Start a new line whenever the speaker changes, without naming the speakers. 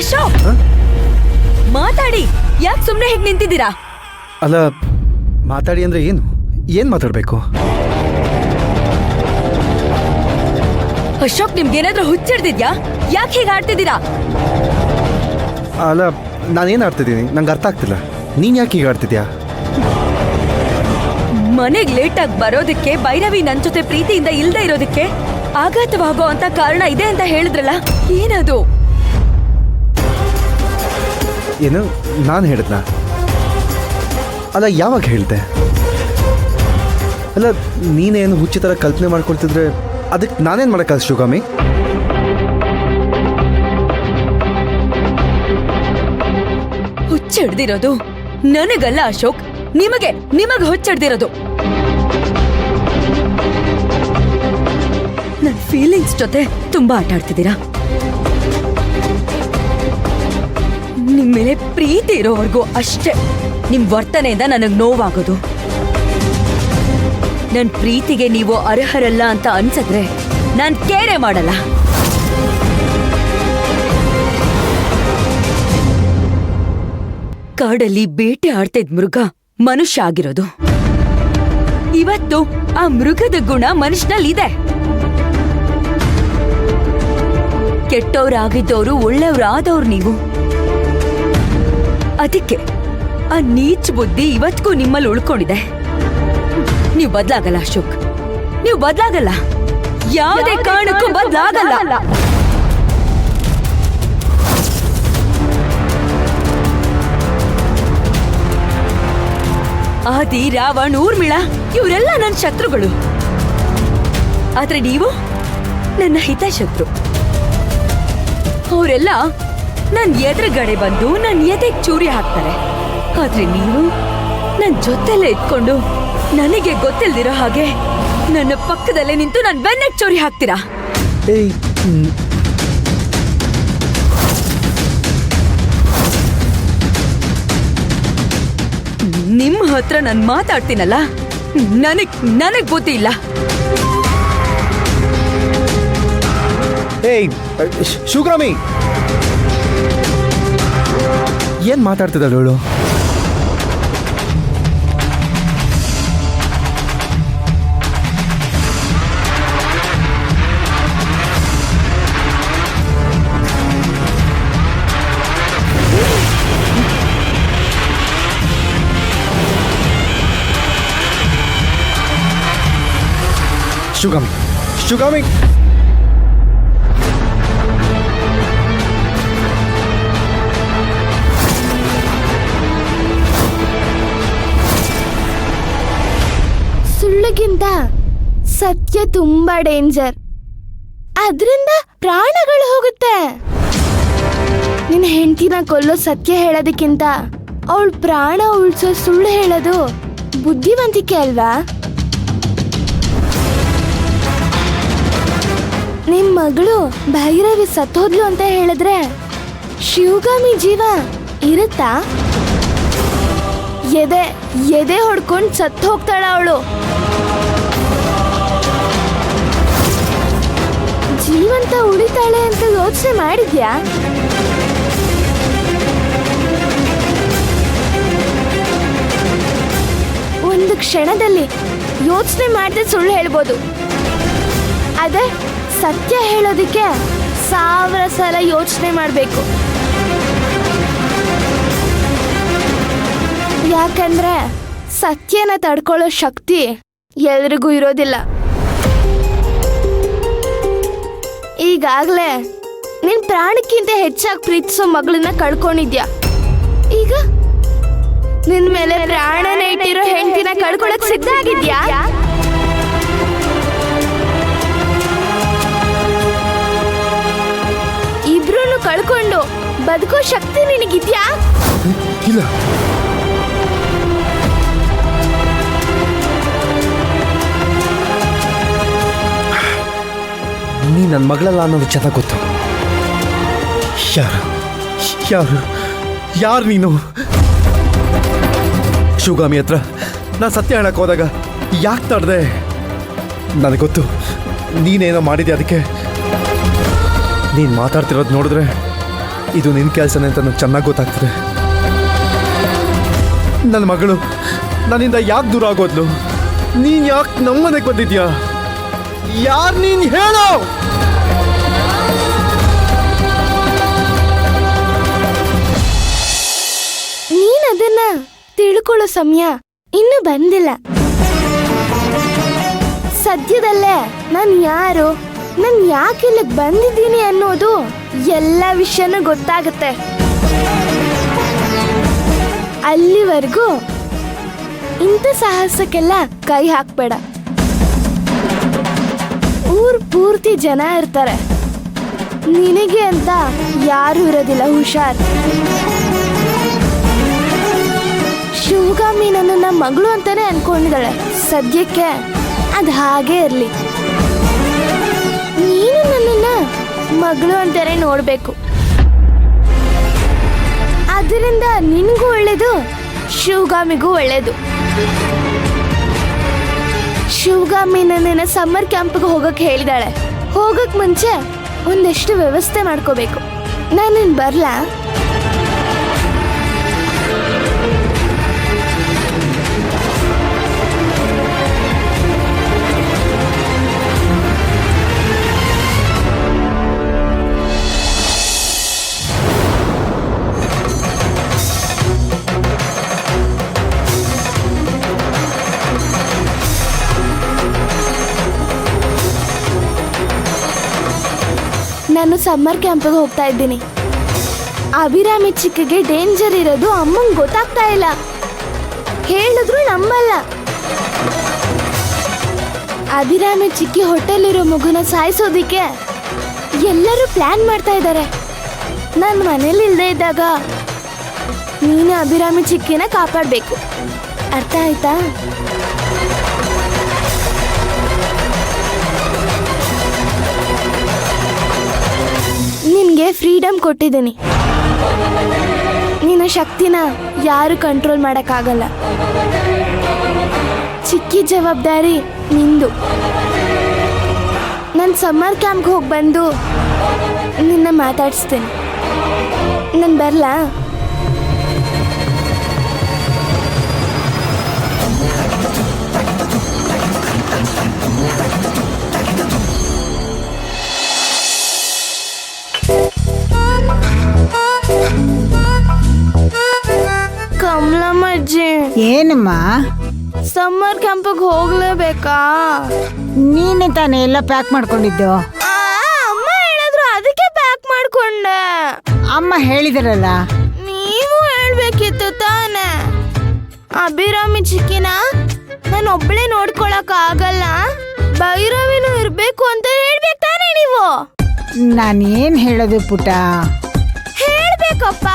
ಅಶೋಕ್, ಮಾತಾಡಿ. ಯಾಕೆ ಸುಮ್ನೆ ಹೇಗ್ ನಿಂತಿದ್ದೀರಾ?
ಅಲ್ಲ, ಮಾತಾಡಿ ಅಂದ್ರೆ ಏನ್ ಮಾತಾಡ್ಬೇಕು?
ಅಶೋಕ್, ನಿಮ್ಗೇನಾದ್ರೂ ಹುಚ್ಚಿಡ್ದಿದ್ಯಾ? ಯಾಕೆ ಹೀಗೆ ಆಡ್ತಿದ್ದೀರಾ?
ಅಲ್ಲ, ನಾನೇನು ಆಡ್ತಿದ್ದೀನಿ ನಂಗೆ ಅರ್ಥ ಆಗ್ತಿಲ್ಲ. ನೀನ್ ಯಾಕೆ ಹೀಗೆ ಆಡ್ತಿದ್ಯಾ?
ಮನೆಗ್ ಲೇಟಾಗಿ ಬರೋದಕ್ಕೆ ಭೈರವಿ ನನ್ ಜೊತೆ ಪ್ರೀತಿಯಿಂದ ಇಲ್ದೇ ಇರೋದಕ್ಕೆ ಆಘಾತವಾಗೋ ಅಂತ ಕಾರಣ ಇದೆ ಅಂತ ಹೇಳಿದ್ರಲ್ಲ, ಏನದು?
ಏನು ನಾನು ಹೇಳಿದ್ನ? ಅಲ್ಲ, ಯಾವಾಗ ಹೇಳ್ದೆ? ಅಲ್ಲ, ನೀನೇನು ಹುಚ್ಚಿ ಥರ ಕಲ್ಪನೆ ಮಾಡ್ಕೊಳ್ತಿದ್ರೆ ಅದಕ್ಕೆ ನಾನೇನು ಮಾಡೋಕ್ಕಾಗ ಶಿವಗಾಮಿ?
ಹುಚ್ಚಿಡ್ದಿರೋದು ನನಗಲ್ಲ ಅಶೋಕ್, ನಿಮಗೆ ಹುಚ್ಚಿಡ್ದಿರೋದು. ನನ್ನ ಫೀಲಿಂಗ್ಸ್ ಜೊತೆ ತುಂಬಾ ಆಟ ಆಡ್ತಿದ್ದೀರಾ. ನಿಮ್ ಮೇಲೆ ಪ್ರೀತಿ ಇರೋವರೆಗೂ ಅಷ್ಟೇ ನಿಮ್ ವರ್ತನೆಯಿಂದ ನನಗ್ ನೋವಾಗೋದು. ನನ್ ಪ್ರೀತಿಗೆ ನೀವು ಅರ್ಹರಲ್ಲ ಅಂತ ಅನ್ಸಿದ್ರೆ ನಾನ್ ಕೇರೆ ಮಾಡಲ್ಲ. ಕಾಡಲ್ಲಿ ಬೇಟೆ ಆಡ್ತಿದ್ ಮೃಗ ಮನುಷ್ಯ ಆಗಿರೋದು. ಇವತ್ತು ಆ ಮೃಗದ ಗುಣ ಮನುಷ್ಯನಲ್ಲಿದೆ. ಕೆಟ್ಟವ್ರಾಗಿದ್ದವರು ಒಳ್ಳೆಯವ್ರಾದವ್ರು ನೀವು. ಅದಕ್ಕೆ ಆ ನೀಚ್ ಬುದ್ಧಿ ಇವತ್ತಿಗೂ ನಿಮ್ಮಲ್ಲಿ ಉಳ್ಕೊಂಡಿದೆ. ನೀವು ಬದ್ಲಾಗಲ್ಲ ಅಶೋಕ್, ನೀವು ಬದ್ಲಾಗಲ್ಲ. ಯಾವುದೇ ಕಾರಣಕ್ಕೂ ಬದ್ಲಾಗಲ್ಲ. ಆದಿ, ರಾವಣ್, ಊರ್ಮಿಳ ಇವರೆಲ್ಲ ನನ್ನ ಶತ್ರುಗಳು. ಆದ್ರೆ ನೀವು ನನ್ನ ಹಿತಶತ್ರು. ಅವರೆಲ್ಲ ನನ್ನ ಎದುರುಗಡೆ ಬಂದು ನನ್ನ ಎದೆಗೆ ಚೂರಿ ಹಾಕ್ತಾರೆ. ಆದ್ರೆ ನೀವು ನನ್ನ ಜೊತೆಲೆ ಇಟ್ಕೊಂಡು ನನಗೆ ಗೊತ್ತಿಲ್ದಿರೋ ಹಾಗೆ ನನ್ನ ಪಕ್ಕದಲ್ಲೇ ನಿಂತು ನನ್ನ ಬೆನ್ನೆಗೆ ಚೂರಿ ಹಾಕ್ತೀರಾ.
ಏಯ್,
ನಿಮ್ಮ ಹತ್ರ ನಾನು ಮಾತಾಡ್ತೀನಲ್ಲ, ನನಗ್ ಬುದ್ಧಿ ಇಲ್ಲ.
ಏಯ್ ಶಿವಗಾಮಿ, ಏನ್ ಮಾತಾಡ್ತಿದ್ದಾಳೆ ಅವಳು? ಶಿವಗಾಮಿ,
ಸುಳ್ಳಿಗಿಂತ ಸತ್ಯ ತುಂಬಾ ಡೇಂಜರ್. ಅದ್ರಿಂದ ಪ್ರಾಣಗಳು ಹೋಗುತ್ತೆ. ನಿನ್ನ ಹೆಂಡತಿನ ಕೊಲ್ಲೋ ಸತ್ಯ ಹೇಳೋದಕ್ಕಿಂತ ಅವಳ ಪ್ರಾಣ ಉಳಿಸೋ ಸುಳ್ಳು ಹೇಳೋದು ಬುದ್ಧಿವಂತಿಕೆ ಅಲ್ವಾ? ನಿಮ್ ಮಗಳು ಭೈರವಿ ಸತ್ತೋದ್ಲು ಅಂತ ಹೇಳಿದ್ರೆ ಶಿವಗಾಮಿ ಜೀವ ಇರುತ್ತಾ? ಎದೆ ಹೊಡ್ಕೊಂಡು ಸತ್ತು ಹೋಗ್ತಾಳ ಅವಳು. ಜೀವಂತ ಉಳಿತಾಳೆ ಅಂತ ಯೋಚನೆ ಮಾಡಿದ್ಯಾ? ಒಂದು ಕ್ಷಣದಲ್ಲಿ ಯೋಚನೆ ಮಾಡದೆ ಸುಳ್ಳು ಹೇಳ್ಬೋದು. ಅದೇ ಸತ್ಯ ಹೇಳೋದಿಕ್ಕೆ 1000 ಸಲ ಯೋಚನೆ ಮಾಡಬೇಕು. ಯಾಕಂದ್ರೆ ಸತ್ಯನ ತಡ್ಕೊಳ್ಳೋ ಶಕ್ತಿ ಎಲ್ರಿಗೂ ಇರೋದಿಲ್ಲ. ಈಗಾಗ್ಲೇ ನಿನ್ ಪ್ರಾಣಕ್ಕಿಂತ ಹೆಚ್ಚಾಗಿ ಪ್ರೀತಿಸೋ ಮಗಳನ್ನ ಕಳ್ಕೊಂಡಿದ್ಯಾ. ಈಗ ನಿನ್ ಮೇಲೆ ಪ್ರಾಣನೇ ಇಟ್ಟಿರೋ ಹೆಂಡತಿನ ಕಳ್ಕೊಳಕ್ ಸಿದ್ಧ ಆಗಿದ್ಯಾ? ಇಬ್ರೂನು ಕಳ್ಕೊಂಡು ಬದುಕೋ ಶಕ್ತಿ ನಿನಗಿದ್ಯಾ?
ಇಲ್ಲ. ನೀ ನನ್ನ ಮಗಳಲ್ಲ ಅನ್ನೋದು ಚೆನ್ನಾಗಿ ಗೊತ್ತು. ಯಾರು ನೀನು? ಶಿವಗಾಮಿ ಹತ್ರ ನಾನು ಸತ್ಯ ಹೇಳಕ್ ಹೋದಾಗ ಯಾಕೆ ತಡ್ದೆ? ನನಗೆ ಗೊತ್ತು ನೀನೇನೋ ಮಾಡಿದ್ಯಾ. ಅದಕ್ಕೆ ನೀನು ಮಾತಾಡ್ತಿರೋದು ನೋಡಿದ್ರೆ ಇದು ನಿನ್ನ ಕೆಲಸನೇ ಅಂತ ನನಗೆ ಚೆನ್ನಾಗಿ ಗೊತ್ತಾಗ್ತದೆ. ನನ್ನ ಮಗಳು ನನ್ನಿಂದ ಯಾಕೆ ದೂರ ಆಗೋದ್ಲು? ನೀನ್ ಯಾಕೆ ನಮ್ಮನೆಗೆ ಬಂದಿದ್ಯಾ? ಯಾರು ನೀನ್ ಹೇಳೋ?
ನೀನ್ ಅದನ್ನ ತಿಳ್ಕೊಳ್ಳೋ ಸಮಯ ಇನ್ನು ಬಂದಿಲ್ಲ. ಸದ್ಯದಲ್ಲೇ ನಾನು ಯಾರು, ನಾನು ಯಾಕೆ ಇಲ್ಲಿಗೆ ಬಂದಿದ್ದೀನಿ ಅನ್ನೋದು ಎಲ್ಲ ವಿಷಯನೂ ಗೊತ್ತಾಗುತ್ತೆ. ಅಲ್ಲಿವರೆಗೂ ಇಂಥ ಸಾಹಸಕ್ಕೆಲ್ಲ ಕೈ ಹಾಕ್ಬೇಡ. ಊರ್ ಪೂರ್ತಿ ಜನ ಇರ್ತಾರೆ, ನಿನಗೆ ಅಂತ ಯಾರು ಇರೋದಿಲ್ಲ. ಹುಷಾರ್. ಶಿವಗಾಮಿ ನನ್ನ ಮಗಳು ಅಂತಾನೆ ಅನ್ಕೊಂಡಿದ್ದಾಳೆ. ಸದ್ಯಕ್ಕೆ ಅದು ಹಾಗೆ ಇರ್ಲಿ. ನೀನು ನನ್ನನ್ನ ಮಗಳು ಅಂತಾನೆ ನೋಡ್ಬೇಕು. ಅದರಿಂದ ನಿನ್ಗೂ ಒಳ್ಳೇದು, ಶಿವಗಾಮಿಗೂ ಒಳ್ಳೇದು. ಶಿವಗಾಮಿ ನನ್ನ ಸಮ್ಮರ್ ಕ್ಯಾಂಪ್ಗೆ ಹೋಗಕ್ಕೆ ಹೇಳಿದಾಳೆ. ಹೋಗಕ್ ಮುಂಚೆ ಒಂದಷ್ಟು ವ್ಯವಸ್ಥೆ ಮಾಡ್ಕೋಬೇಕು. ನಾನು ಬರ್ಲಾ? ನಾನು ಸಮ್ಮರ್ ಕ್ಯಾಂಪಿಗೆ ಹೋಗ್ತಾ ಇದ್ದೀನಿ. ಅಭಿರಾಮಿ ಚಿಕ್ಕಗೆ ಡೇಂಜರ್ ಇರೋದು ಅಮ್ಮಂಗೆ ಗೊತ್ತಾಗ್ತಾ ಇಲ್ಲ. ಹೇಳಿದ್ರು ನಂಬಲ್ಲ. ಅಭಿರಾಮಿ ಚಿಕ್ಕಿ ಹೊಟ್ಟೆಲಿರೋ ಮಗುನ ಸಾಯಿಸೋದಿಕ್ಕೆ ಎಲ್ಲರೂ ಪ್ಲಾನ್ ಮಾಡ್ತಾ ಇದ್ದಾರೆ. ನಾನು ಮನೇಲಿ ಇಲ್ಲದೆ ಇದ್ದಾಗ ನೀನು ಅಭಿರಾಮಿ ಚಿಕ್ಕಿನ ಕಾಪಾಡಬೇಕು. ಅರ್ಥ ಆಯ್ತಾ? ನಿನಗೆ ಫ್ರೀಡಮ್ ಕೊಟ್ಟಿದ್ದೀನಿ. ನಿನ್ನ ಶಕ್ತಿನ ಯಾರು ಕಂಟ್ರೋಲ್ ಮಾಡೋಕ್ಕಾಗಲ್ಲ. ಚಿಕ್ಕಿ ಜವಾಬ್ದಾರಿ ನಿಂದು. ನಾನು ಸಮ್ಮರ್ ಕ್ಯಾಂಪ್ಗೆ ಹೋಗಿ ಬಂದು ನಿನ್ನ ಮಾತಾಡಿಸ್ತೀನಿ. ನಾನು ಬರಲಾ? ಕಮಲಮ್ಮಜ್ಜಿ,
ಏನಮ್ಮ?
ಸಮ್ಮರ್ ಕ್ಯಾಂಪಿಗೆ ಹೋಗ್ಲೇಬೇಕಾ?
ನೀನೆ ತಾನೇ ಎಲ್ಲ ಪ್ಯಾಕ್ ಮಾಡ್ಕೊಂಡಿದ್ದು.
ಅಮ್ಮ ಹೇಳಿದ್ರು, ಅದಕ್ಕೆ ಪ್ಯಾಕ್ ಮಾಡ್ಕೊಂಡೆ.
ಅಮ್ಮ ಹೇಳಿದ್ರಲ್ಲ.
ನೀವು ಹೇಳ್ಬೇಕಿತ್ತು ತಾನೆ. ಅಭಿರಾಮಿ ಚಿಕ್ಕಿನ ನಾನು ಒಬ್ಳೆ ನೋಡ್ಕೊಳಕ್ ಆಗಲ್ಲ, ಭೈರವಿನೂ ಇರ್ಬೇಕು ಅಂತ ಹೇಳ್ಬೇಕು ತಾನೆ ನೀವು.
ನಾನೇನ್ ಹೇಳೋದು ಪುಟ?
ಹೇಳ್ಬೇಕಪ್ಪ.